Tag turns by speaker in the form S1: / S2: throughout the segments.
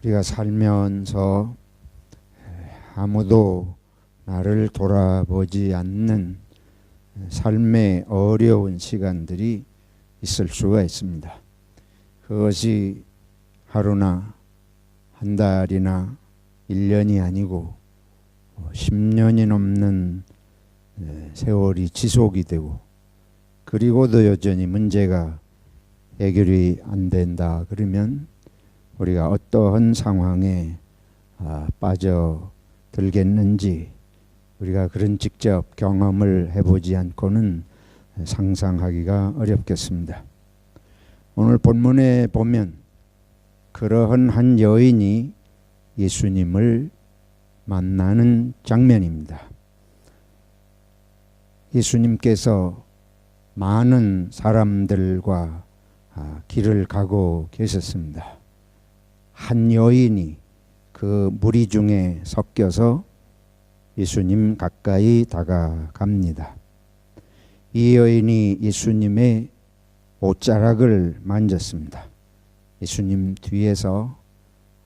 S1: 우리가 살면서 아무도 나를 돌아보지 않는 삶의 어려운 시간들이 있을 수가 있습니다. 그것이 하루나 한 달이나 1년이 아니고 10년이 넘는 세월이 지속이 되고, 그리고도 여전히 문제가 해결이 안 된다 그러면 우리가 어떠한 상황에 빠져들겠는지, 우리가 그런 직접 경험을 해보지 않고는 상상하기가 어렵겠습니다. 오늘 본문에 보면 그러한 한 여인이 예수님을 만나는 장면입니다. 예수님께서 많은 사람들과 길을 가고 계셨습니다. 한 여인이 그 무리 중에 섞여서 예수님 가까이 다가갑니다. 이 여인이 예수님의 옷자락을 만졌습니다. 예수님 뒤에서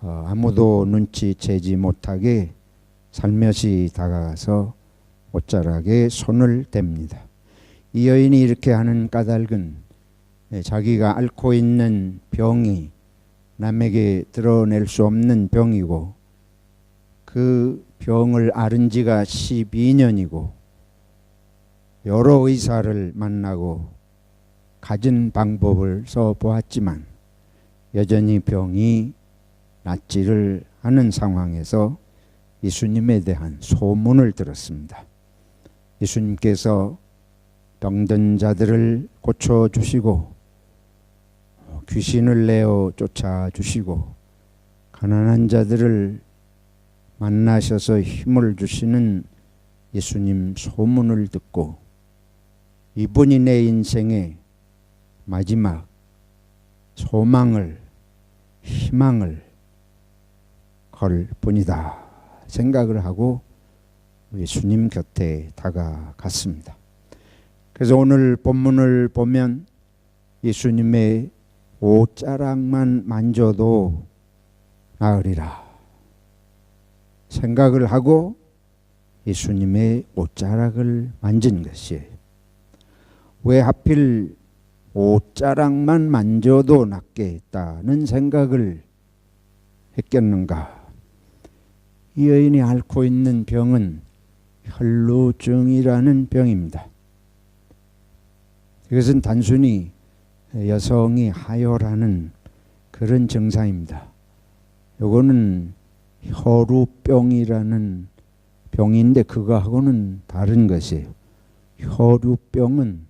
S1: 아무도 눈치채지 못하게 살며시 다가가서 옷자락에 손을 댑니다. 이 여인이 이렇게 하는 까닭은 자기가 앓고 있는 병이 남에게 드러낼 수 없는 병이고, 그 병을 앓은 지가 12년이고 여러 의사를 만나고 갖은 방법을 써보았지만 여전히 병이 낫지를 않은 상황에서 예수님에 대한 소문을 들었습니다. 예수님께서 병든 자들을 고쳐주시고 귀신을 내어 쫓아주시고 가난한 자들을 만나셔서 힘을 주시는 예수님 소문을 듣고, 이분이 내 인생의 마지막 소망을, 희망을 걸 뿐이다 생각을 하고 예수님 곁에 다가갔습니다. 그래서 오늘 본문을 보면 예수님의 옷자락만 만져도 나으리라 생각을 하고 예수님의 옷자락을 만진 것이에요. 왜 하필 옷자락만 만져도 낫겠다는 생각을 했겠는가? 이 여인이 앓고 있는 병은 혈루증이라는 병입니다. 이것은 단순히 여성이 하혈하는 그런 증상입니다. 이거는 혈우병이라는 병인데 그거하고는 다른 것이에요. 혈우병은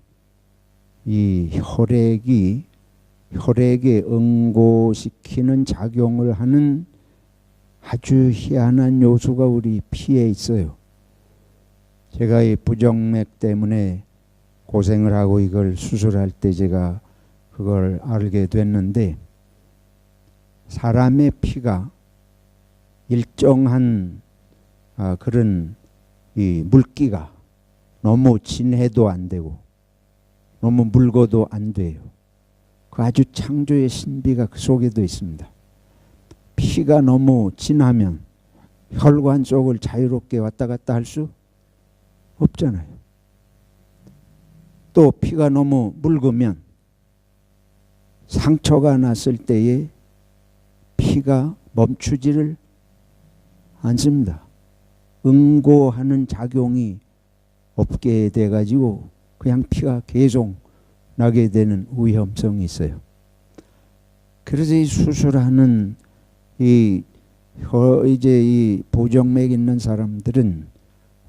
S1: 이 혈액에 응고시키는 작용을 하는 아주 희한한 요소가 우리 피에 있어요. 제가 이 부정맥 때문에 고생을 하고 이걸 수술할 때 제가 그걸 알게 됐는데, 사람의 피가 일정한 그런 이 물기가 너무 진해도 안 되고 너무 묽어도 안 돼요. 그 아주 창조의 신비가 그 속에도 있습니다. 피가 너무 진하면 혈관 속을 자유롭게 왔다 갔다 할 수 없잖아요. 또 피가 너무 묽으면 상처가 났을 때에 피가 멈추지를 않습니다. 응고하는 작용이 없게 돼가지고 그냥 피가 계속 나게 되는 위험성이 있어요. 그래서 이 수술하는 이 부정맥 있는 사람들은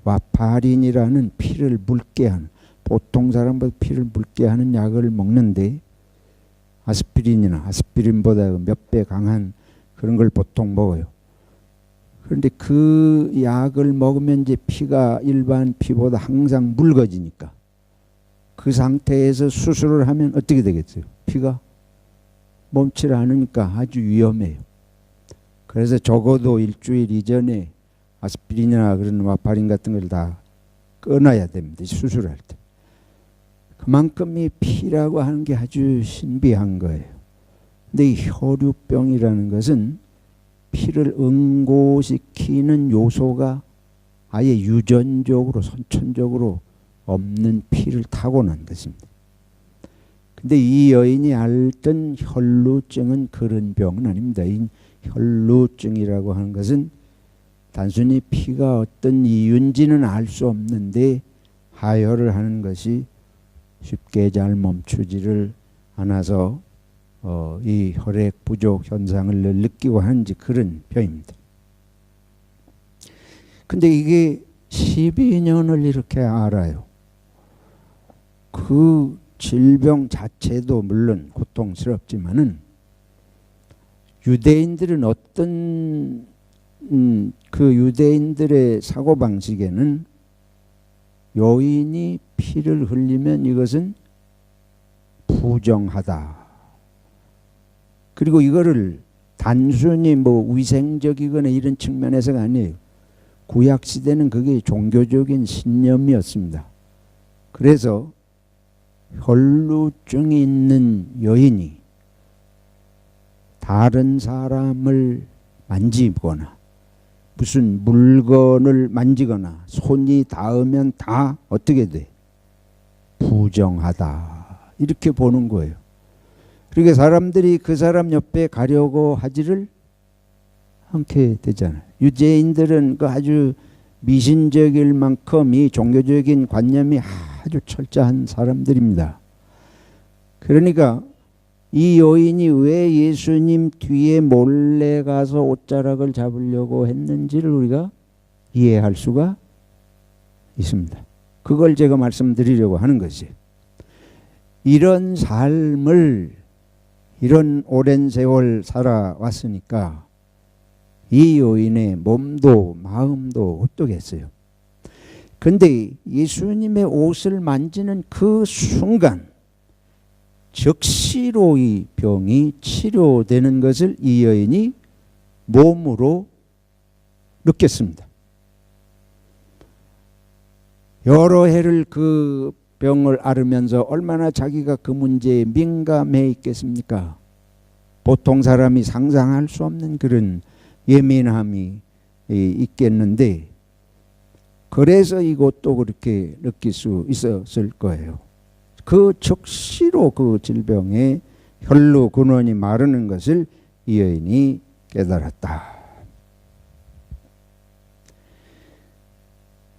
S1: 와파린이라는 피를 묽게 하는, 보통 사람보다 피를 묽게 하는 약을 먹는데, 아스피린보다 몇 배 강한 그런 걸 보통 먹어요. 그런데 그 약을 먹으면 이제 피가 일반 피보다 항상 묽어지니까 그 상태에서 수술을 하면 어떻게 되겠어요? 피가 멈추지 않으니까 아주 위험해요. 그래서 적어도 일주일 이전에 아스피린이나 그런 와파린 같은 걸 다 끊어야 됩니다. 수술할 때. 그만큼 이 피라고 하는 게 아주 신비한 거예요. 근데 이 혈우병이라는 것은 피를 응고시키는 요소가 아예 유전적으로 선천적으로 없는 피를 타고난 것입니다. 근데 이 여인이 앓던 혈루증은 그런 병은 아닙니다. 이 혈루증이라고 하는 것은 단순히 피가 어떤 이유인지는 알 수 없는데 하혈을 하는 것이 쉽게 잘 멈추지를 않아서 이 혈액 부족 현상을 느끼고 하는지 그런 병입니다. 근데 이게 12년을 이렇게 알아요. 그 질병 자체도 물론 고통스럽지만은 유대인들은 어떤 그 유대인들의 사고방식에는 여인이 피를 흘리면 이것은 부정하다. 그리고 이거를 단순히 뭐 위생적이거나 이런 측면에서가 아니에요. 구약시대는 그게 종교적인 신념이었습니다. 그래서 혈루증이 있는 여인이 다른 사람을 만지거나 무슨 물건을 만지거나 손이 닿으면 다 어떻게 돼? 부정하다. 이렇게 보는 거예요. 그러니까 사람들이 그 사람 옆에 가려고 하지를 않게 되잖아요. 유대인들은 그 아주 미신적일 만큼 이 종교적인 관념이 아주 철저한 사람들입니다. 그러니까 이 여인이 왜 예수님 뒤에 몰래 가서 옷자락을 잡으려고 했는지를 우리가 이해할 수가 있습니다. 그걸 제가 말씀드리려고 하는 것이, 이런 삶을 이런 오랜 세월 살아왔으니까 이 여인의 몸도 마음도 어떠겠어요. 근데 예수님의 옷을 만지는 그 순간 즉시로 이 병이 치료되는 것을 이 여인이 몸으로 느꼈습니다. 여러 해를 그 병을 앓으면서 얼마나 자기가 그 문제에 민감해 있겠습니까? 보통 사람이 상상할 수 없는 그런 예민함이 있겠는데, 그래서 이것도 그렇게 느낄 수 있었을 거예요. 그 즉시로 그 질병의 혈루 근원이 마르는 것을 이 여인이 깨달았다.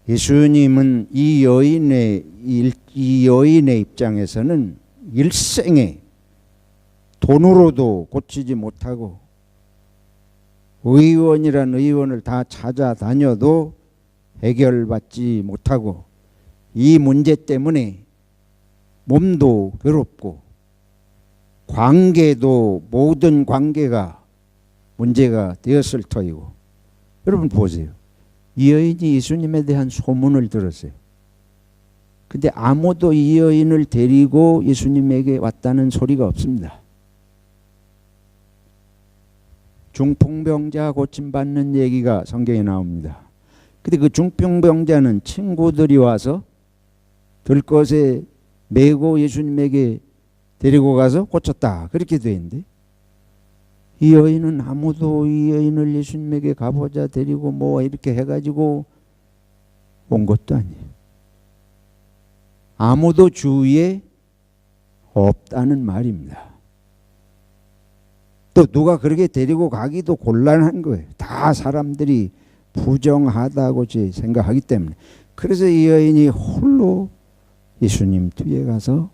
S1: 예수님은 이 여인의 입장에서는 일생에 돈으로도 고치지 못하고 의원이란 의원을 다 찾아다녀도 해결받지 못하고 이 문제 때문에 몸도 괴롭고 관계도 모든 관계가 문제가 되었을 터이고, 여러분 보세요. 이 여인이 예수님에 대한 소문을 들었어요. 근데 아무도 이 여인을 데리고 예수님에게 왔다는 소리가 없습니다. 중풍병자 고침받는 얘기가 성경에 나옵니다. 근데 그 중풍병자는 친구들이 와서 들것에 메고 예수님에게 데리고 가서 고쳤다, 그렇게 돼 있는데, 이 여인은 아무도 이 여인을 예수님에게 가보자 데리고 뭐 이렇게 해가지고 온 것도 아니에요. 아무도 주위에 없다는 말입니다. 또 누가 그렇게 데리고 가기도 곤란한 거예요. 다 사람들이 부정하다고 생각하기 때문에. 그래서 이 여인이 홀로 예수님 뒤에 가서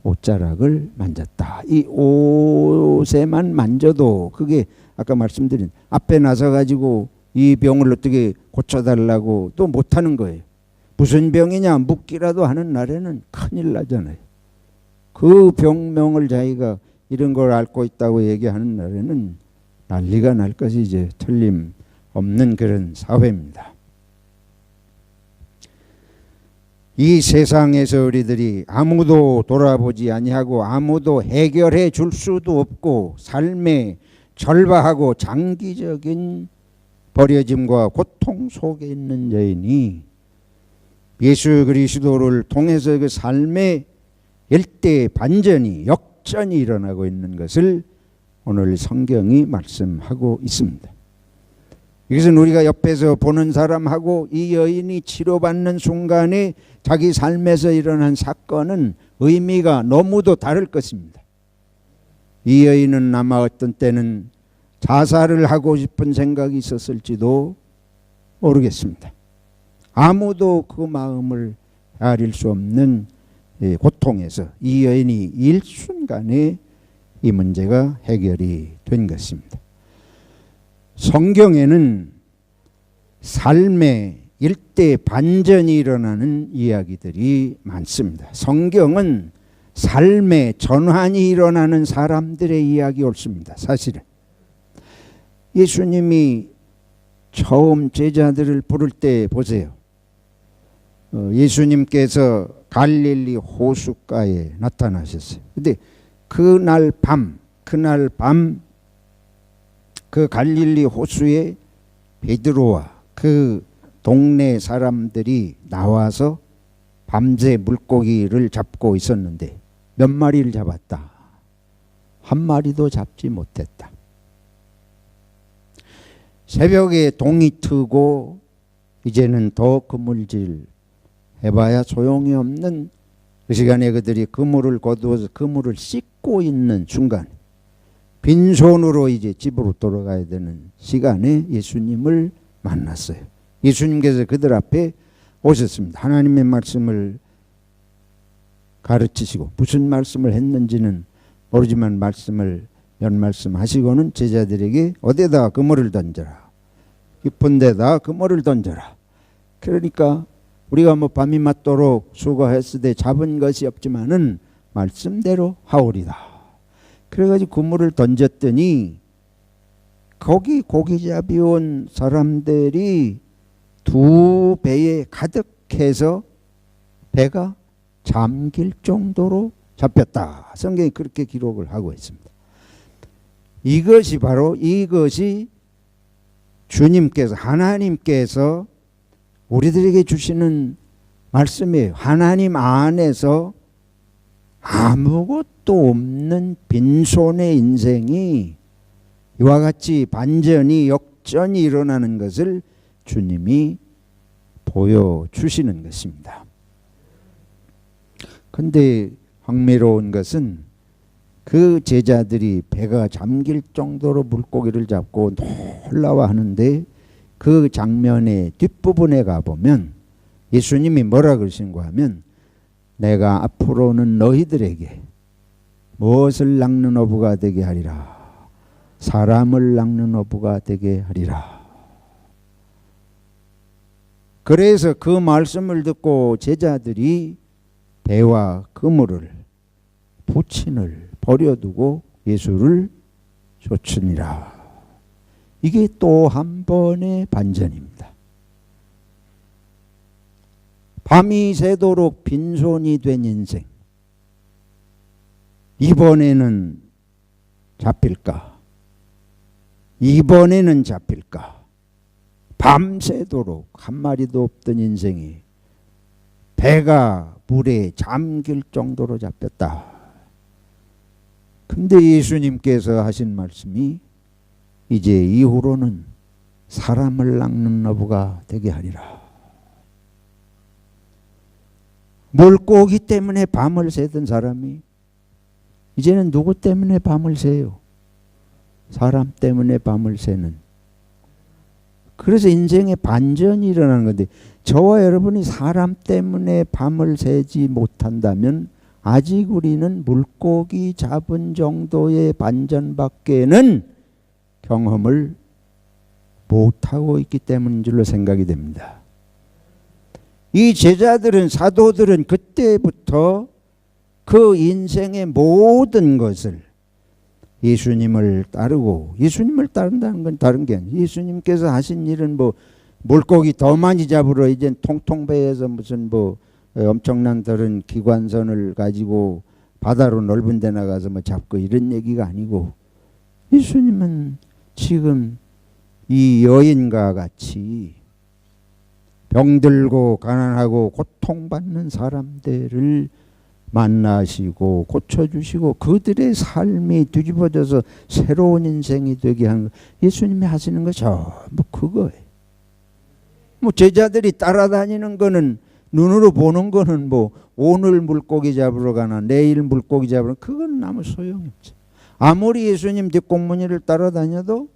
S1: 옷자락을 만졌다. 이 옷에만 만져도 그게 아까 말씀드린 앞에 나서 가지고 이 병을 어떻게 고쳐달라고 또 못하는 거예요. 무슨 병이냐 묻기라도 하는 날에는 큰일 나잖아요. 그 병명을 자기가 이런 걸 앓고 있다고 얘기하는 날에는 난리가 날 것이 이제 틀림없는 그런 사회입니다. 이 세상에서 우리들이 아무도 돌아보지 아니하고 아무도 해결해 줄 수도 없고 삶에 절박하고 장기적인 버려짐과 고통 속에 있는 여인이 예수 그리스도를 통해서 그 삶의 일대 반전이 역전이 일어나고 있는 것을 오늘 성경이 말씀하고 있습니다. 이것은 우리가 옆에서 보는 사람하고 이 여인이 치료받는 순간에 자기 삶에서 일어난 사건은 의미가 너무도 다를 것입니다. 이 여인은 아마 어떤 때는 자살을 하고 싶은 생각이 있었을지도 모르겠습니다. 아무도 그 마음을 헤아릴 수 없는 고통에서 이 여인이 일순간에 이 문제가 해결이 된 것입니다. 성경에는 삶의 일대 반전이 일어나는 이야기들이 많습니다. 성경은 삶의 전환이 일어나는 사람들의 이야기 옳습니다. 사실은 예수님이 처음 제자들을 부를 때 보세요. 예수님께서 갈릴리 호숫가에 나타나셨어요. 근데 그날 밤 그 갈릴리 호수에 베드로와 그 동네 사람들이 나와서 밤새 물고기를 잡고 있었는데 몇 마리를 잡았다? 한 마리도 잡지 못했다. 새벽에 동이 트고 이제는 더 그물질 해봐야 소용이 없는 그 시간에 그들이 그물을 거두어서 그물을 씻고 있는 순간 빈손으로 이제 집으로 돌아가야 되는 시간에 예수님을 만났어요. 예수님께서 그들 앞에 오셨습니다. 하나님의 말씀을 가르치시고 무슨 말씀을 했는지는 모르지만 연 말씀하시고는 제자들에게 어디에다 그물을 던져라. 깊은 데다 그물을 던져라. 그러니까 우리가 뭐 밤이 맞도록 수고했으되 잡은 것이 없지만은 말씀대로 하오리다. 그래가지고 그물을 던졌더니 거기 고기잡이 온 사람들이 두 배에 가득해서 배가 잠길 정도로 잡혔다. 성경이 그렇게 기록을 하고 있습니다. 이것이 주님께서 하나님께서 우리들에게 주시는 말씀이에요. 하나님 안에서 아무것도 없는 빈손의 인생이 이와 같이 반전이 역전이 일어나는 것을 주님이 보여주시는 것입니다. 그런데 흥미로운 것은 그 제자들이 배가 잠길 정도로 물고기를 잡고 놀라워하는데 그 장면의 뒷부분에 가보면 예수님이 뭐라 그러신가 하면 내가 앞으로는 너희들에게 무엇을 낚는 어부가 되게 하리라. 사람을 낚는 어부가 되게 하리라. 그래서 그 말씀을 듣고 제자들이 배와 그물을 부친을 버려두고 예수를 쫓으니라. 이게 또 한 번의 반전입니다. 밤이 새도록 빈손이 된 인생. 이번에는 잡힐까? 이번에는 잡힐까? 밤새도록 한 마리도 없던 인생이 배가 물에 잠길 정도로 잡혔다. 근데 예수님께서 하신 말씀이 이제 이후로는 사람을 낚는 어부가 되게 하리라. 물고기 때문에 밤을 새던 사람이 이제는 누구 때문에 밤을 새요? 사람 때문에 밤을 새는. 그래서 인생의 반전이 일어나는 건데 저와 여러분이 사람 때문에 밤을 새지 못한다면 아직 우리는 물고기 잡은 정도의 반전밖에는 경험을 못하고 있기 때문인 줄로 생각이 됩니다. 이 제자들은 사도들은 그때부터 그 인생의 모든 것을 예수님을 따르고 예수님을 따른다는 건 다른 게 아니에요. 예수님께서 하신 일은 뭐 물고기 더 많이 잡으러 이제 통통배에서 무슨 뭐 엄청난 다른 기관선을 가지고 바다로 넓은 데 나가서 뭐 잡고 이런 얘기가 아니고 예수님은 지금 이 여인과 같이 병들고 가난하고 고통받는 사람들을 만나시고 고쳐주시고 그들의 삶이 뒤집어져서 새로운 인생이 되게 하는 거. 예수님이 하시는 거 전부 그거예요. 뭐 제자들이 따라다니는 거는 눈으로 보는 거는 뭐 오늘 물고기 잡으러 가나 내일 물고기 잡으러 그건 아무 소용이 없죠. 아무리 예수님 뒷공무니를 따라다녀도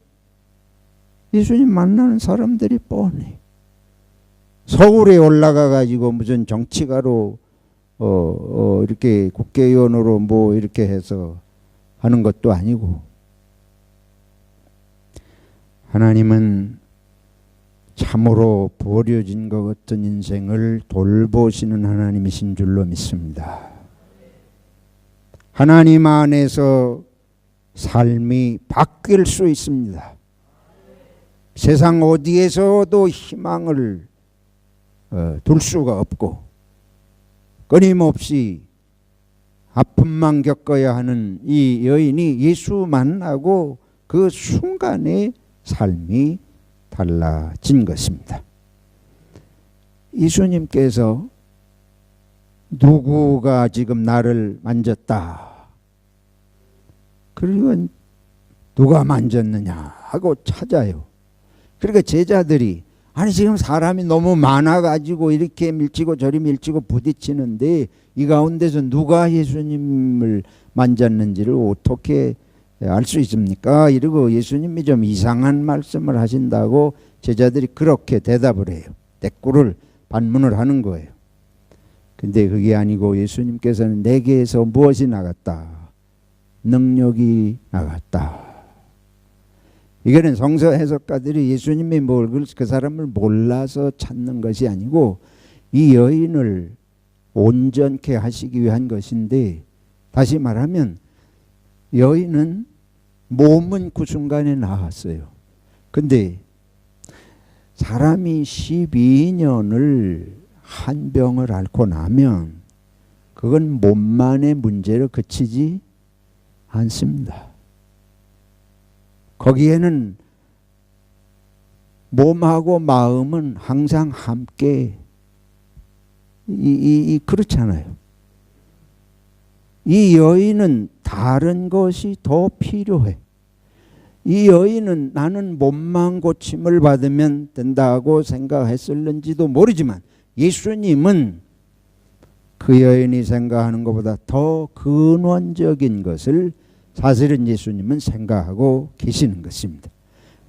S1: 예수님 만나는 사람들이 뻔해. 서울에 올라가 가지고 무슨 정치가로 이렇게 국회의원으로 뭐 이렇게 해서 하는 것도 아니고 하나님은 참으로 버려진 것 같은 인생을 돌보시는 하나님이신 줄로 믿습니다. 하나님 안에서 삶이 바뀔 수 있습니다. 세상 어디에서도 희망을 둘 수가 없고 끊임없이 아픔만 겪어야 하는 이 여인이 예수 만나고 그 순간에 삶이 달라진 것입니다. 예수님께서 누구가 지금 나를 만졌다. 그리고 누가 만졌느냐 하고 찾아요. 그러니까 제자들이 아니 지금 사람이 너무 많아가지고 이렇게 밀치고 저리 밀치고 부딪히는데 이 가운데서 누가 예수님을 만졌는지를 어떻게 알 수 있습니까? 이러고 예수님이 좀 이상한 말씀을 하신다고 제자들이 그렇게 대답을 해요. 대꾸를 반문을 하는 거예요. 근데 그게 아니고 예수님께서는 내게서 무엇이 나갔다? 능력이 나갔다. 이거는 성서 해석가들이 예수님이 뭘 그 사람을 몰라서 찾는 것이 아니고 이 여인을 온전케 하시기 위한 것인데 다시 말하면 여인은 몸은 그 순간에 나았어요. 근데 사람이 12년을 한 병을 앓고 나면 그건 몸만의 문제로 그치지 않습니다. 거기에는 몸하고 마음은 항상 함께 그렇잖아요. 이 여인은 다른 것이 더 필요해. 이 여인은 나는 몸만 고침을 받으면 된다고 생각했을는지도 모르지만 예수님은 그 여인이 생각하는 것보다 더 근원적인 것을 사실은 예수님은 생각하고 계시는 것입니다.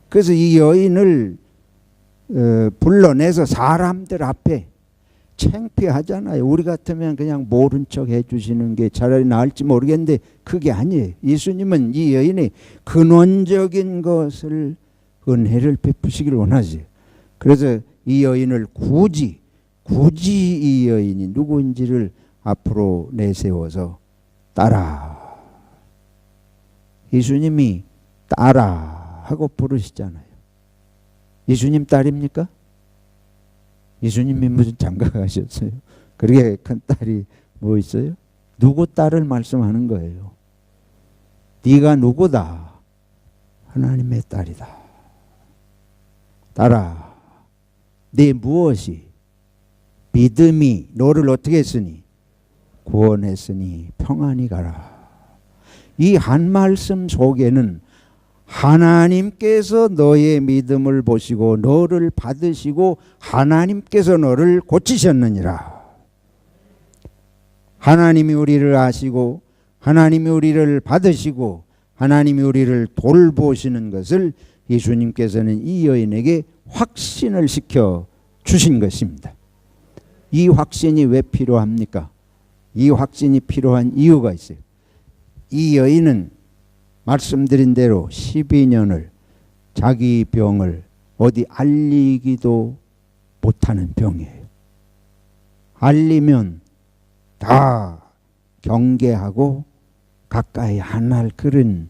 S1: 그래서 이 여인을 불러내서 사람들 앞에 창피하잖아요. 우리 같으면 그냥 모른 척 해주시는 게 차라리 나을지 모르겠는데 그게 아니에요. 예수님은 이 여인의 근원적인 것을 은혜를 베푸시기를 원하지. 그래서 이 여인을 굳이 이 여인이 누구인지를 앞으로 내세워서 따라. 예수님이 따라 하고 부르시잖아요. 예수님 딸입니까? 예수님이 무슨 장가 가셨어요? 그렇게 큰 딸이 뭐 있어요? 누구 딸을 말씀하는 거예요. 네가 누구다? 하나님의 딸이다. 딸아, 네 무엇이 믿음이 너를 어떻게 했으니? 구원했으니 평안히 가라. 이 한 말씀 속에는 하나님께서 너의 믿음을 보시고 너를 받으시고 하나님께서 너를 고치셨느니라. 하나님이 우리를 아시고 하나님이 우리를 받으시고 하나님이 우리를 돌보시는 것을 예수님께서는 이 여인에게 확신을 시켜 주신 것입니다. 이 확신이 왜 필요합니까? 이 확신이 필요한 이유가 있어요. 이 여인은 말씀드린 대로 12년을 자기 병을 어디 알리기도 못하는 병이에요. 알리면 다 경계하고 가까이 안 할 그런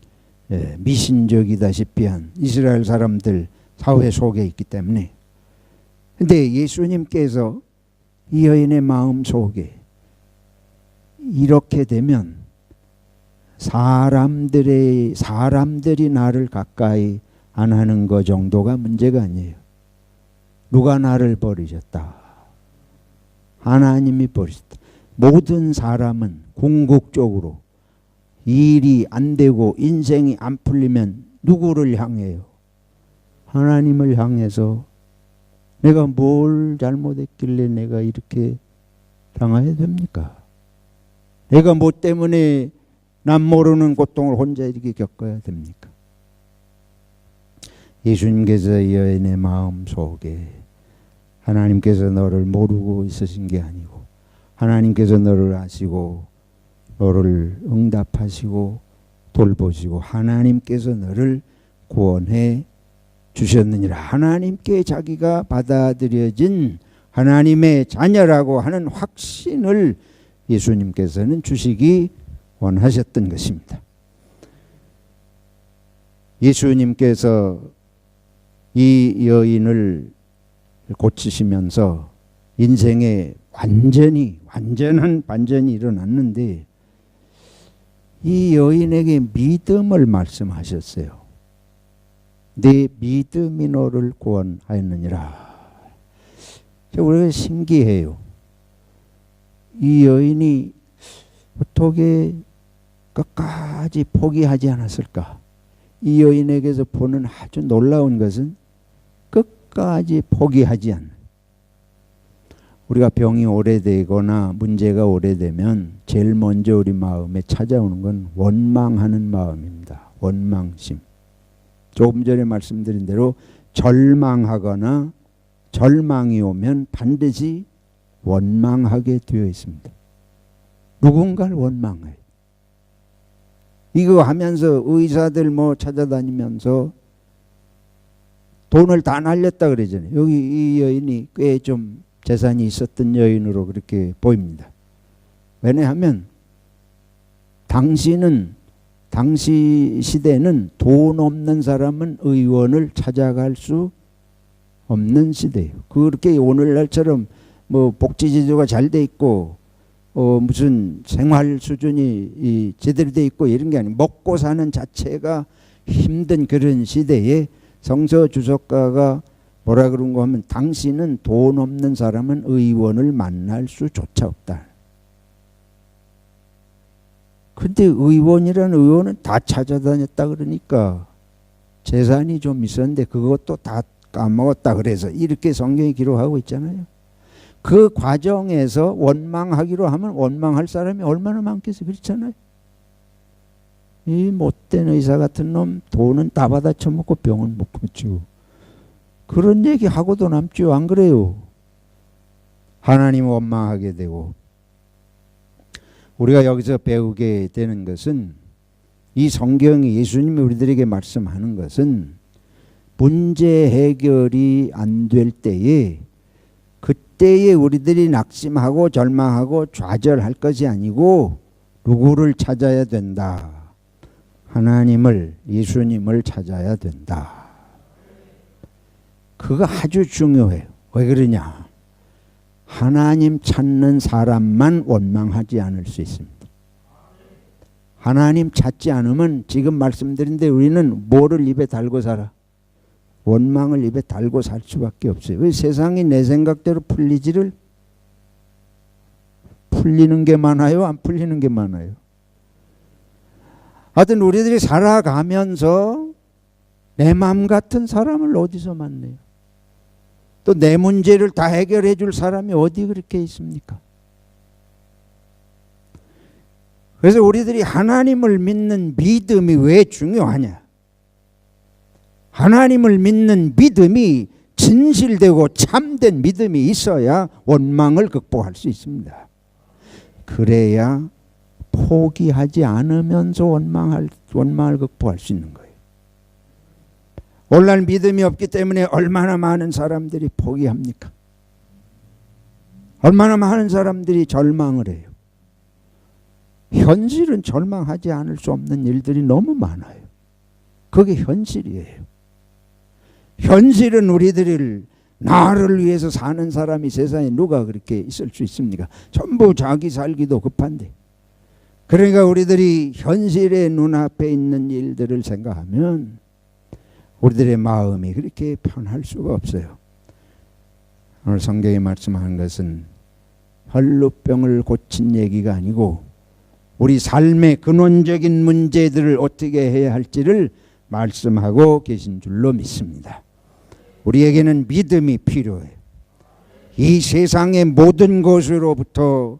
S1: 미신적이다시피 한 이스라엘 사람들 사회 속에 있기 때문에. 근데 예수님께서 이 여인의 마음 속에 이렇게 되면 사람들이 나를 가까이 안 하는 것 정도가 문제가 아니에요. 누가 나를 버리셨다? 하나님이 버리셨다. 모든 사람은 궁극적으로 일이 안 되고 인생이 안 풀리면 누구를 향해요? 하나님을 향해서 내가 뭘 잘못했길래 내가 이렇게 당해야 됩니까? 내가 뭐 때문에 남 모르는 고통을 혼자 이렇게 겪어야 됩니까? 예수님께서 이 여인의 마음 속에 하나님께서 너를 모르고 있으신 게 아니고 하나님께서 너를 아시고 너를 응답하시고 돌보시고 하나님께서 너를 구원해 주셨느니라. 하나님께 자기가 받아들여진 하나님의 자녀라고 하는 확신을 예수님께서는 주시기 원하셨던 것입니다. 예수님께서 이 여인을 고치시면서 인생에 완전한 반전이 일어났는데 이 여인에게 믿음을 말씀하셨어요. 네 믿음이 너를 구원하였느니라. 우리가 신기해요. 이 여인이 어떻게 끝까지 포기하지 않았을까? 이 여인에게서 보는 아주 놀라운 것은 끝까지 포기하지 않는. 우리가 병이 오래되거나 문제가 오래되면 제일 먼저 우리 마음에 찾아오는 건 원망하는 마음입니다. 원망심. 조금 전에 말씀드린 대로 절망하거나 절망이 오면 반드시 원망하게 되어 있습니다. 누군가를 원망해요. 이거 하면서 의사들 뭐 찾아다니면서 돈을 다 날렸다 그러잖아요. 여기 이 여인이 꽤 좀 재산이 있었던 여인으로 그렇게 보입니다. 왜냐하면 당시 시대는 돈 없는 사람은 의원을 찾아갈 수 없는 시대예요. 그렇게 오늘날처럼 뭐 복지제도가 잘 돼 있고 무슨 생활 수준이 제대로 돼 있고 이런 게 아니고 먹고 사는 자체가 힘든 그런 시대에 성서 주석가가 뭐라 그런가 하면 당신은 돈 없는 사람은 의원을 만날 수조차 없다. 근데 의원은 다 찾아다녔다 그러니까 재산이 좀 있었는데 그것도 다 까먹었다 그래서 이렇게 성경이 기록하고 있잖아요. 그 과정에서 원망하기로 하면 원망할 사람이 얼마나 많겠어요. 그렇잖아요. 이 못된 의사 같은 놈 돈은 다 받아 처먹고 병은 못 고치고 그런 얘기하고도 남죠. 안 그래요? 하나님 원망하게 되고 우리가 여기서 배우게 되는 것은 이 성경이 예수님이 우리들에게 말씀하는 것은 문제 해결이 안 될 때에 그때에 우리들이 낙심하고 절망하고 좌절할 것이 아니고 누구를 찾아야 된다. 하나님을, 예수님을 찾아야 된다. 그거 아주 중요해요. 왜 그러냐? 하나님 찾는 사람만 원망하지 않을 수 있습니다. 하나님 찾지 않으면 지금 말씀드린 대로 우리는 뭐를 입에 달고 살아? 원망을 입에 달고 살 수밖에 없어요. 왜 세상이 내 생각대로 풀리는 게 많아요? 안 풀리는 게 많아요? 하여튼 우리들이 살아가면서 내 마음 같은 사람을 어디서 만나요? 또 내 문제를 다 해결해 줄 사람이 어디 그렇게 있습니까? 그래서 우리들이 하나님을 믿는 믿음이 왜 중요하냐? 하나님을 믿는 믿음이 진실되고 참된 믿음이 있어야 원망을 극복할 수 있습니다. 그래야 포기하지 않으면서 원망을 극복할 수 있는 거예요. 오늘날 믿음이 없기 때문에 얼마나 많은 사람들이 포기합니까? 얼마나 많은 사람들이 절망을 해요. 현실은 절망하지 않을 수 없는 일들이 너무 많아요. 그게 현실이에요. 현실은 우리들을 나를 위해서 사는 사람이 세상에 누가 그렇게 있을 수 있습니까? 전부 자기 살기도 급한데. 그러니까 우리들이 현실의 눈앞에 있는 일들을 생각하면 우리들의 마음이 그렇게 편할 수가 없어요. 오늘 성경이 말씀하는 것은 혈루병을 고친 얘기가 아니고 우리 삶의 근원적인 문제들을 어떻게 해야 할지를 말씀하고 계신 줄로 믿습니다. 우리에게는 믿음이 필요해요. 이 세상의 모든 것으로부터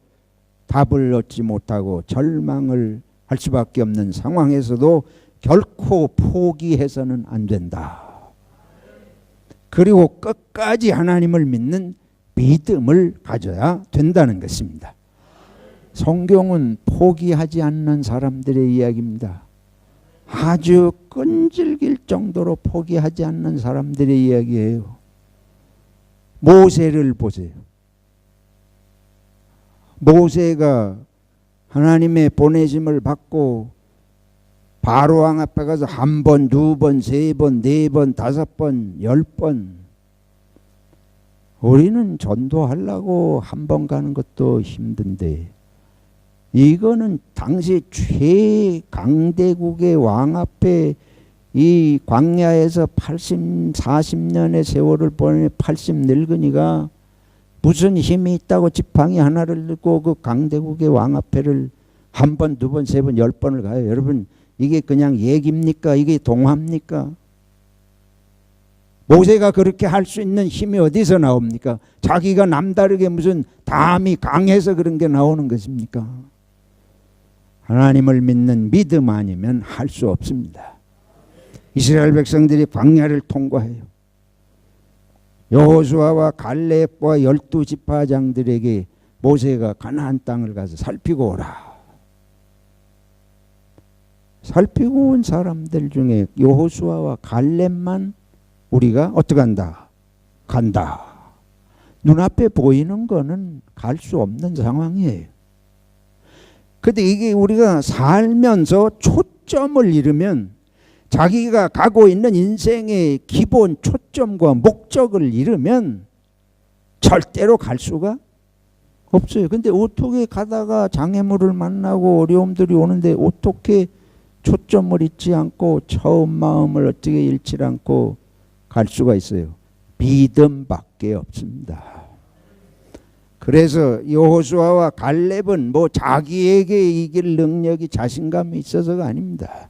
S1: 답을 얻지 못하고 절망을 할 수밖에 없는 상황에서도 결코 포기해서는 안 된다. 그리고 끝까지 하나님을 믿는 믿음을 가져야 된다는 것입니다. 성경은 포기하지 않는 사람들의 이야기입니다. 아주 끈질길 정도로 포기하지 않는 사람들의 이야기예요. 모세를 보세요. 모세가 하나님의 보내심을 받고 바로 왕 앞에 가서 한 번, 두 번, 세 번, 네 번, 다섯 번, 10번. 우리는 전도하려고 한 번 가는 것도 힘든데 이거는 당시 최강대국의 왕 앞에 이 광야에서 40년의 세월을 보내 80 늙은이가 무슨 힘이 있다고 지팡이 하나를 들고 그 강대국의 왕 앞에를 한 번, 두 번, 세 번, 10번을 가요. 여러분 이게 그냥 얘기입니까? 이게 동화입니까? 모세가 그렇게 할 수 있는 힘이 어디서 나옵니까? 자기가 남다르게 무슨 담이 강해서 그런 게 나오는 것입니까? 하나님을 믿는 믿음 아니면 할 수 없습니다. 이스라엘 백성들이 광야를 통과해요. 여호수아와 갈렙과 12지파장들에게 모세가 가나안 땅을 가서 살피고 오라. 살피고 온 사람들 중에 여호수아와 갈렙만 우리가 어떻게 한다? 간다. 눈앞에 보이는 거는 갈 수 없는 상황이에요. 근데 이게 우리가 살면서 초점을 잃으면 자기가 가고 있는 인생의 기본 초점과 목적을 잃으면 절대로 갈 수가 없어요. 근데 어떻게 가다가 장애물을 만나고 어려움들이 오는데 어떻게 초점을 잃지 않고 처음 마음을 어떻게 잃지 않고 갈 수가 있어요? 믿음밖에 없습니다. 그래서 여호수아와 갈렙은 뭐 자기에게 이길 능력이 자신감이 있어서가 아닙니다.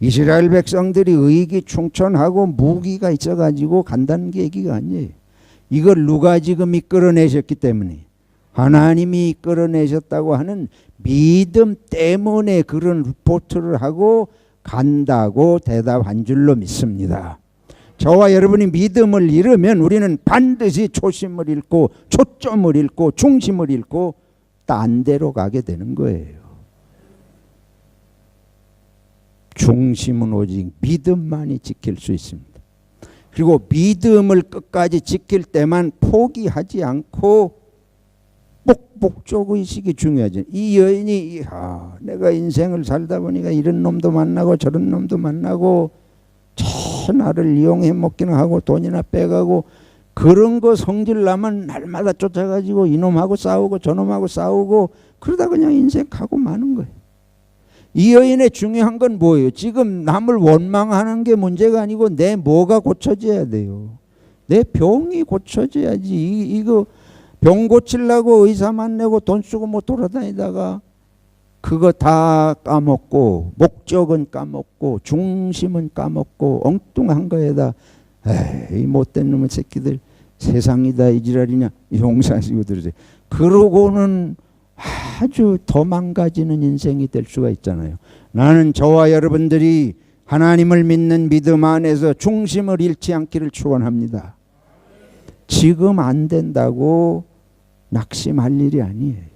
S1: 이스라엘 백성들이 의기충천하고 무기가 있어가지고 간다는 게 얘기가 아니에요. 이걸 누가 지금 이끌어내셨기 때문에 하나님이 이끌어내셨다고 하는 믿음 때문에 그런 리포트를 하고 간다고 대답한 줄로 믿습니다. 저와 여러분이 믿음을 잃으면 우리는 반드시 초심을 잃고 초점을 잃고 중심을 잃고 딴 데로 가게 되는 거예요. 중심은 오직 믿음만이 지킬 수 있습니다. 그리고 믿음을 끝까지 지킬 때만 포기하지 않고 목적의식이 중요하죠. 이 여인이 내가 인생을 살다 보니까 이런 놈도 만나고 저런 놈도 만나고 나를 이용해 먹기는 하고 돈이나 빼가고 그런 거 성질 나면 날마다 쫓아가지고 이놈하고 싸우고 저놈하고 싸우고 그러다 그냥 인생 가고 마는 거예요. 이 여인의 중요한 건 뭐예요? 지금 남을 원망하는 게 문제가 아니고 내 뭐가 고쳐져야 돼요. 내 병이 고쳐져야지. 이거 병 고치려고 의사 만나고 돈 쓰고 뭐 돌아다니다가 그거 다 까먹고 목적은 까먹고 중심은 까먹고 엉뚱한 거에다 에이 못된 놈의 새끼들 세상이다 이 지랄이냐 용사하시고 들으세요. 그러고는 아주 더 망가지는 인생이 될 수가 있잖아요. 나는 저와 여러분들이 하나님을 믿는 믿음 안에서 중심을 잃지 않기를 축원합니다. 지금 안 된다고 낙심할 일이 아니에요.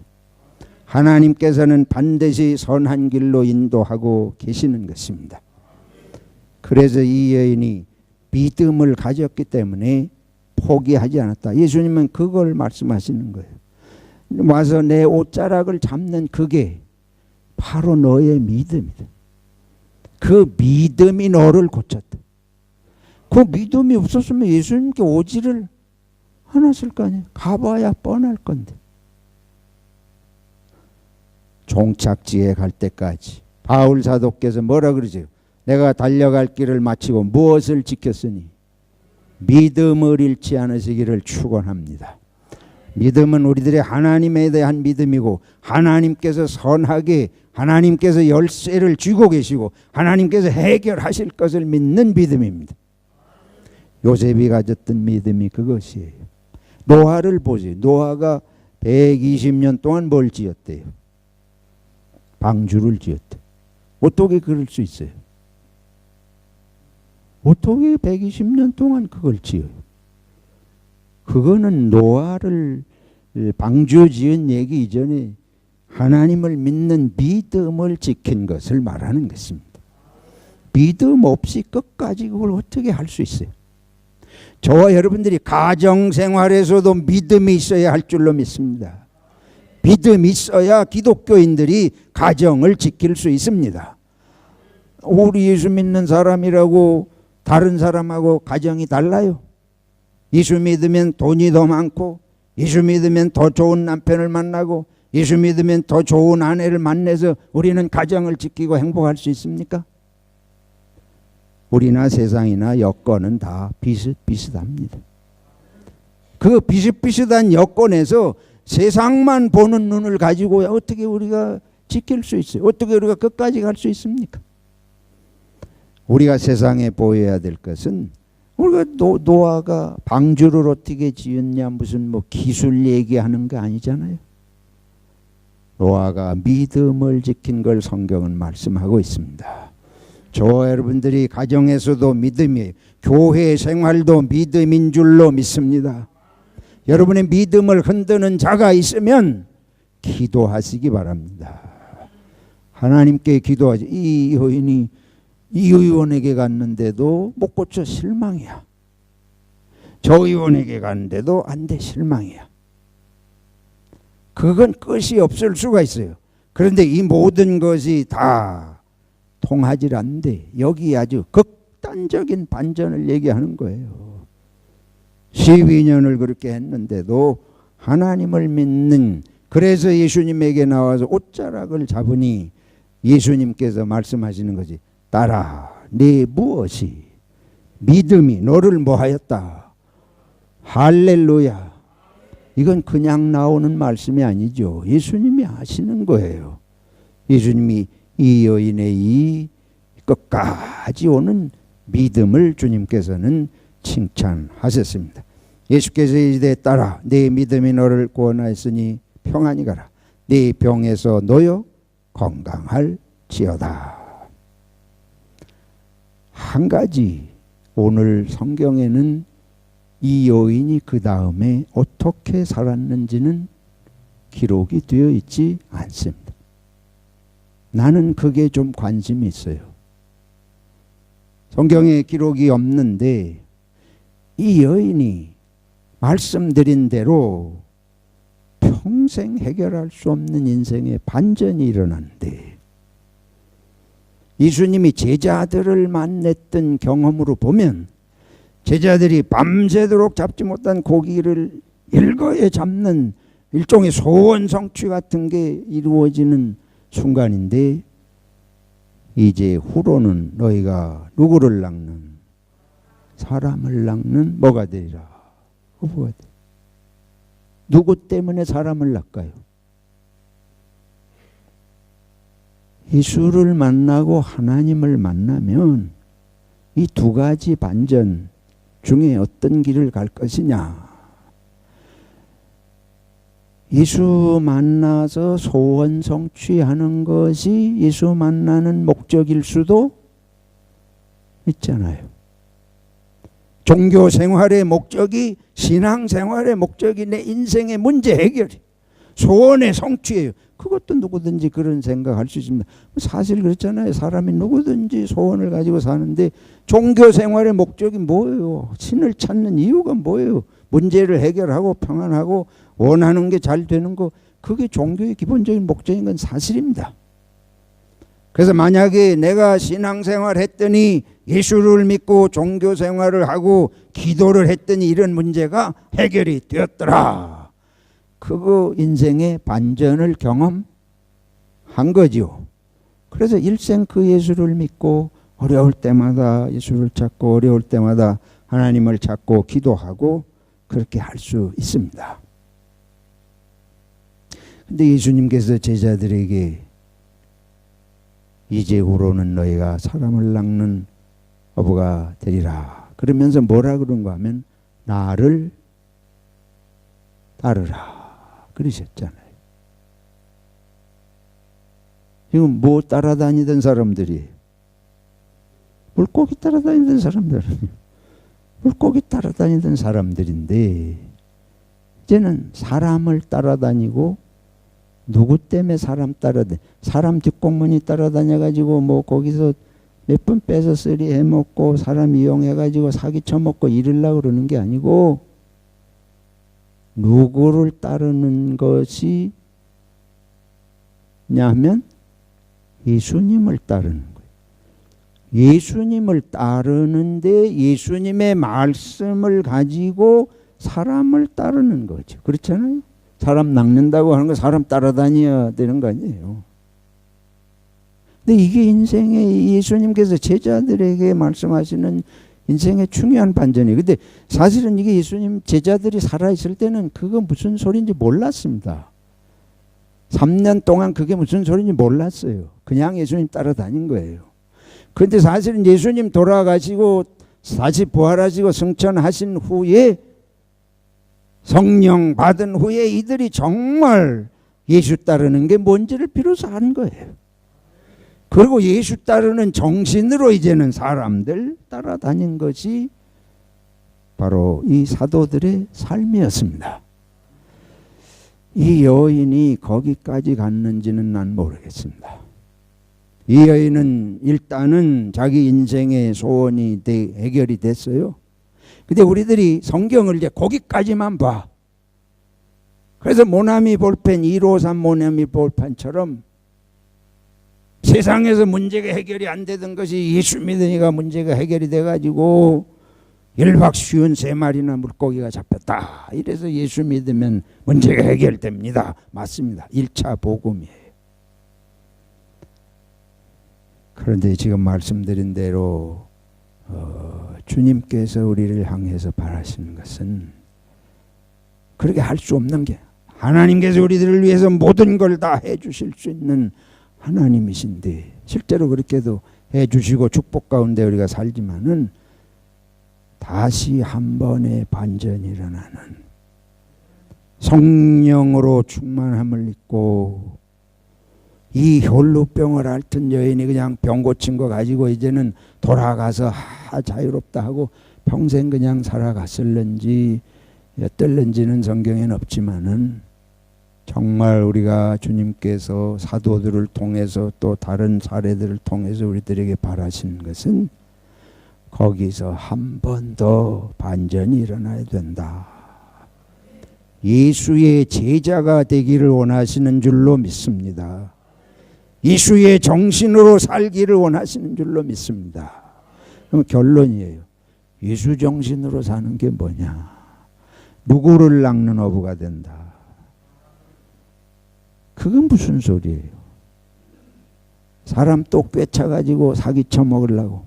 S1: 하나님께서는 반드시 선한 길로 인도하고 계시는 것입니다. 그래서 이 여인이 믿음을 가졌기 때문에 포기하지 않았다. 예수님은 그걸 말씀하시는 거예요. 와서 내 옷자락을 잡는 그게 바로 너의 믿음이다. 그 믿음이 너를 고쳤다. 그 믿음이 없었으면 예수님께 오지를 않았을 거 아니에요. 가봐야 뻔할 건데. 종착지에 갈 때까지 바울 사도께서 뭐라 그러세요? 내가 달려갈 길을 마치고 무엇을 지켰으니 믿음을 잃지 않으시기를 축원합니다. 믿음은 우리들의 하나님에 대한 믿음이고, 하나님께서 선하게, 하나님께서 열쇠를 쥐고 계시고 하나님께서 해결하실 것을 믿는 믿음입니다. 요셉이 가졌던 믿음이 그것이에요. 노아를 보세요. 노아가 120년 동안 뭘 지었대요? 방주를 지었대. 어떻게 그럴 수 있어요? 어떻게 120년 동안 그걸 지어요? 그거는 노아를 방주 지은 얘기 이전에 하나님을 믿는 믿음을 지킨 것을 말하는 것입니다. 믿음 없이 끝까지 그걸 어떻게 할 수 있어요? 저와 여러분들이 가정생활에서도 믿음이 있어야 할 줄로 믿습니다. 믿음이 있어야 기독교인들이 가정을 지킬 수 있습니다. 우리 예수 믿는 사람이라고 다른 사람하고 가정이 달라요? 예수 믿으면 돈이 더 많고, 예수 믿으면 더 좋은 남편을 만나고, 예수 믿으면 더 좋은 아내를 만나서 우리는 가정을 지키고 행복할 수 있습니까? 우리나 세상이나 여건은 다 비슷비슷합니다. 그 비슷비슷한 여건에서 세상만 보는 눈을 가지고 어떻게 우리가 지킬 수 있어요? 어떻게 우리가 끝까지 갈 수 있습니까? 우리가 세상에 보여야 될 것은, 우리가 노아가 방주를 어떻게 지었냐 무슨 뭐 기술 얘기하는 거 아니잖아요. 노아가 믿음을 지킨 걸 성경은 말씀하고 있습니다. 저와 여러분들이 가정에서도 믿음이에요. 교회 생활도 믿음인 줄로 믿습니다. 여러분의 믿음을 흔드는 자가 있으면 기도하시기 바랍니다. 하나님께 기도하지. 이 여인이 이 의원에게 갔는데도 못 고쳐 실망이야. 저 의원에게 갔는데도 안 돼 실망이야. 그건 끝이 없을 수가 있어요. 그런데 이 모든 것이 다 통하지 않는데 여기 아주 극단적인 반전을 얘기하는 거예요. 12년을 그렇게 했는데도 하나님을 믿는, 그래서 예수님에게 나와서 옷자락을 잡으니 예수님께서 말씀하시는 거지. 딸아, 네 무엇이 믿음이 너를 뭐하였다. 할렐루야. 이건 그냥 나오는 말씀이 아니죠. 예수님이 하시는 거예요. 예수님이 이 여인의 이 끝까지 오는 믿음을 주님께서는 칭찬하셨습니다. 예수께서 이르되 딸아, 네 믿음이 너를 구원하였으니 평안히 가라. 네 병에서 놓여 건강할지어다. 한 가지, 오늘 성경에는 이 여인이 그 다음에 어떻게 살았는지는 기록이 되어 있지 않습니다. 나는 그게 좀 관심이 있어요. 성경에 기록이 없는데 이 여인이 말씀드린 대로 평생 해결할 수 없는 인생의 반전이 일어났는데, 예수님이 제자들을 만났던 경험으로 보면 제자들이 밤새도록 잡지 못한 고기를 일거에 잡는 일종의 소원 성취 같은 게 이루어지는 순간인데, 이제 후로는 너희가 누구를 낚는? 사람을 낚는 뭐가 되리라? 어부가 돼. 누구 때문에 사람을 낚아요? 예수를 만나고 하나님을 만나면 이 두 가지 반전 중에 어떤 길을 갈 것이냐. 예수 만나서 소원 성취하는 것이 예수 만나는 목적일 수도 있잖아요. 종교 생활의 목적이, 신앙 생활의 목적이 내 인생의 문제 해결이, 소원의 성취예요. 그것도 누구든지 그런 생각할 수 있습니다. 사실 그렇잖아요. 사람이 누구든지 소원을 가지고 사는데 종교 생활의 목적이 뭐예요? 신을 찾는 이유가 뭐예요? 문제를 해결하고 평안하고 원하는 게 잘 되는 거, 그게 종교의 기본적인 목적인 건 사실입니다. 그래서 만약에 내가 신앙생활 했더니 예수를 믿고 종교생활을 하고 기도를 했더니 이런 문제가 해결이 되었더라, 그거 인생의 반전을 경험한 거죠. 그래서 일생 그 예수를 믿고 어려울 때마다 예수를 찾고 어려울 때마다 하나님을 찾고 기도하고 그렇게 할 수 있습니다. 근데 예수님께서 제자들에게 이제후로는 너희가 사람을 낚는 어부가 되리라 그러면서 뭐라 그런가 하면 나를 따르라 그러셨잖아요. 지금 뭐 따라다니던 사람들이 물고기 따라다니던 사람들 물고기 따라다니던 사람들인데 이제는 사람을 따라다니고 누구 때문에 사람 사람 뒷공문이 따라다녀가지고 뭐 거기서 몇 번 빼서 쓰리 해먹고 사람 이용해가지고 사기 쳐먹고 이러려고 그러는 게 아니고 누구를 따르는 것이 냐면 예수님을 따르는 거예요. 예수님을 따르는데 예수님의 말씀을 가지고 사람을 따르는 거죠. 그렇잖아요. 사람 낚는다고 하는 거 사람 따라다녀야 되는 거 아니에요. 근데 이게 인생의 예수님께서 제자들에게 말씀하시는 인생의 중요한 반전이에요. 근데 사실은 이게 예수님 제자들이 살아있을 때는 그거 무슨 소리인지 몰랐습니다. 3년 동안 그게 무슨 소리인지 몰랐어요. 그냥 예수님 따라다닌 거예요. 그런데 사실은 예수님 돌아가시고 다시 부활하시고 승천하신 후에 성령 받은 후에 이들이 정말 예수 따르는 게 뭔지를 비로소 안 거예요. 그리고 예수 따르는 정신으로 이제는 사람들 따라다닌 것이 바로 이 사도들의 삶이었습니다. 이 여인이 거기까지 갔는지는 난 모르겠습니다. 이 여인은 일단은 자기 인생의 소원이 해결이 됐어요. 근데 우리들이 성경을 이제 거기까지만 봐. 그래서 모나미 볼펜 153 모나미 볼펜처럼 세상에서 문제가 해결이 안 되던 것이 예수 믿으니까 문제가 해결이 돼가지고 1박 53마리나 물고기가 잡혔다. 이래서 예수 믿으면 문제가 해결됩니다. 맞습니다. 1차 복음이에요. 그런데 지금 말씀드린 대로 주님께서 우리를 향해서 바라시는 것은 그렇게 할 수 없는 게 하나님께서 우리들을 위해서 모든 걸 다 해주실 수 있는 하나님이신데 실제로 그렇게도 해주시고 축복 가운데 우리가 살지만은 다시 한 번의 반전이 일어나는 성령으로 충만함을 입고 이 혈루병을 앓던 여인이 그냥 병 고친 거 가지고 이제는 돌아가서 자유롭다 하고 평생 그냥 살아갔을는지 어떨는지는 성경에는 없지만은 정말 우리가 주님께서 사도들을 통해서 또 다른 사례들을 통해서 우리들에게 바라시는 것은 거기서 한 번 더 반전이 일어나야 된다. 예수의 제자가 되기를 원하시는 줄로 믿습니다. 예수의 정신으로 살기를 원하시는 줄로 믿습니다. 그럼 결론이에요. 예수 정신으로 사는 게 뭐냐? 누구를 낚는 어부가 된다. 그건 무슨 소리예요? 사람 또 꿰차가지고 사기쳐 먹으려고.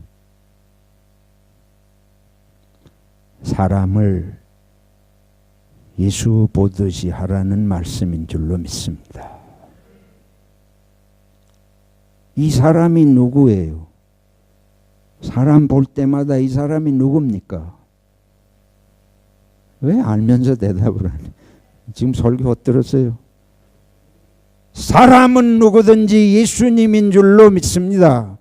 S1: 사람을 예수 보듯이 하라는 말씀인 줄로 믿습니다. 이 사람이 누구예요? 사람 볼 때마다 이 사람이 누굽니까? 왜 알면서 대답을 하냐? 지금 설교 헛들었어요. 사람은 누구든지 예수님인 줄로 믿습니다.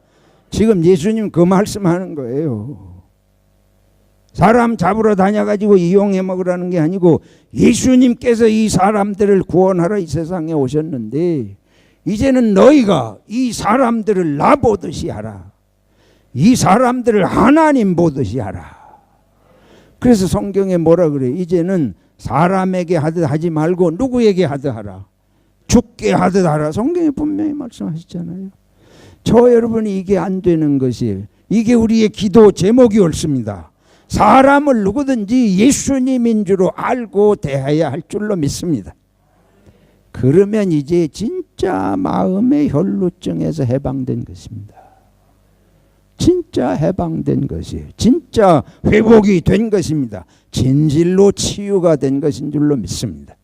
S1: 지금 예수님 그 말씀하는 거예요. 사람 잡으러 다녀가지고 이용해 먹으라는 게 아니고 예수님께서 이 사람들을 구원하러 이 세상에 오셨는데 이제는 너희가 이 사람들을 나 보듯이 하라. 이 사람들을 하나님 보듯이 하라. 그래서 성경에 뭐라 그래요? 이제는 사람에게 하듯 하지 말고 누구에게 하듯 하라. 죽게 하듯 하라. 성경에 분명히 말씀하셨잖아요. 저 여러분이 이게 안 되는 것이 이게 우리의 기도 제목이 옳습니다. 사람을 누구든지 예수님인 줄로 알고 대해야 할 줄로 믿습니다. 그러면 이제 진짜 마음의 혈루증에서 해방된 것입니다. 진짜 해방된 것이에요. 진짜 회복이 된 것입니다. 진실로 치유가 된 것인 줄로 믿습니다.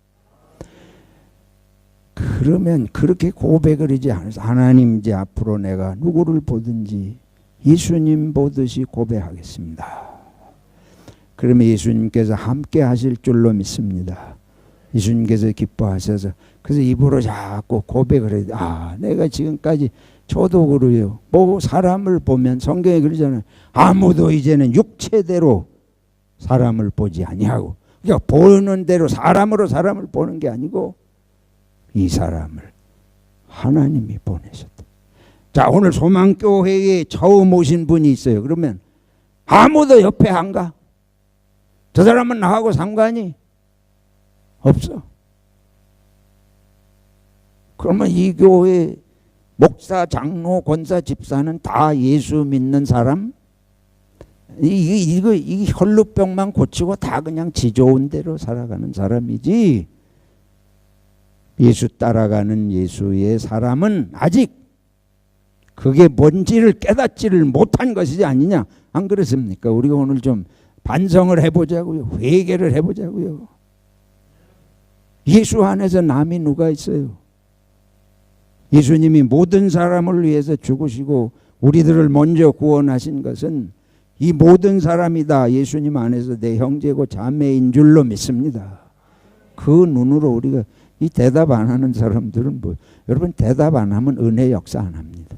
S1: 그러면 그렇게 고백을 하지 않아서 하나님 이제 앞으로 내가 누구를 보든지 예수님 보듯이 고백하겠습니다. 그러면 예수님께서 함께 하실 줄로 믿습니다. 예수님께서 기뻐하셔서 그래서 입으로 자꾸 고백을 해야 돼. 아, 내가 지금까지 저도 그래요. 뭐 사람을 보면 성경에 그러잖아요. 아무도 이제는 육체대로 사람을 보지 아니하고, 그러니까 보는 대로 사람으로 사람을 보는 게 아니고 이 사람을 하나님이 보내셨다. 자, 오늘 소망교회에 처음 오신 분이 있어요. 그러면 아무도 옆에 안 가? 저 사람은 나하고 상관이 없어. 그러면 이 교회 목사, 장로, 권사, 집사는 다 예수 믿는 사람? 이 혈루병만 고치고 다 그냥 지 좋은 대로 살아가는 사람이지, 예수 따라가는 예수의 사람은 아직 그게 뭔지를 깨닫지를 못한 것이지 아니냐, 안 그렇습니까? 우리가 오늘 좀 반성을 해보자고요. 회개를 해보자고요. 예수 안에서 남이 누가 있어요? 예수님이 모든 사람을 위해서 죽으시고 우리들을 먼저 구원하신 것은 이 모든 사람이 다 예수님 안에서 내 형제고 자매인 줄로 믿습니다. 그 눈으로 우리가 이 대답 안 하는 사람들은 뭐, 여러분 대답 안 하면 은혜 역사 안 합니다.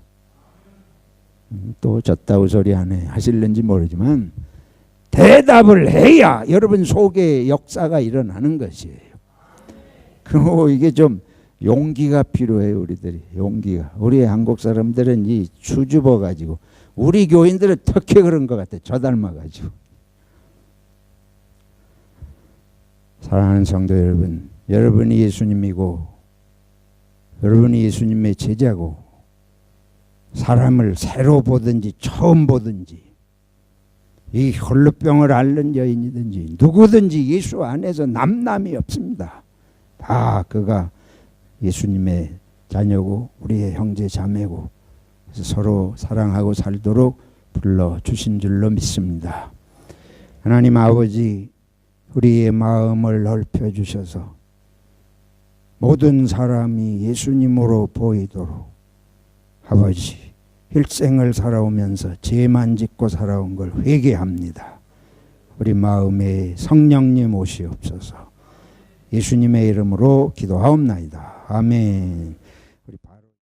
S1: 또 졌다고 소리 안 해 하실는지 모르지만 대답을 해야 여러분 속에 역사가 일어나는 것이에요. 그리고 이게 좀 용기가 필요해요. 우리들이 용기가. 우리 한국 사람들은 이 수줍어 가지고, 우리 교인들은 특히 그런 것 같아. 저 닮아 가지고. 사랑하는 성도 여러분, 여러분이 예수님이고 여러분이 예수님의 제자고, 사람을 새로 보든지 처음 보든지 이 혈루병을 앓는 여인이든지 누구든지 예수 안에서 남남이 없습니다. 다 그가 예수님의 자녀고 우리의 형제 자매고, 그래서 서로 사랑하고 살도록 불러주신 줄로 믿습니다. 하나님 아버지, 우리의 마음을 넓혀주셔서 모든 사람이 예수님으로 보이도록, 아버지 일생을 살아오면서 죄만 짓고 살아온 걸 회개합니다. 우리 마음에 성령님 오시옵소서. 예수님의 이름으로 기도하옵나이다. 아멘.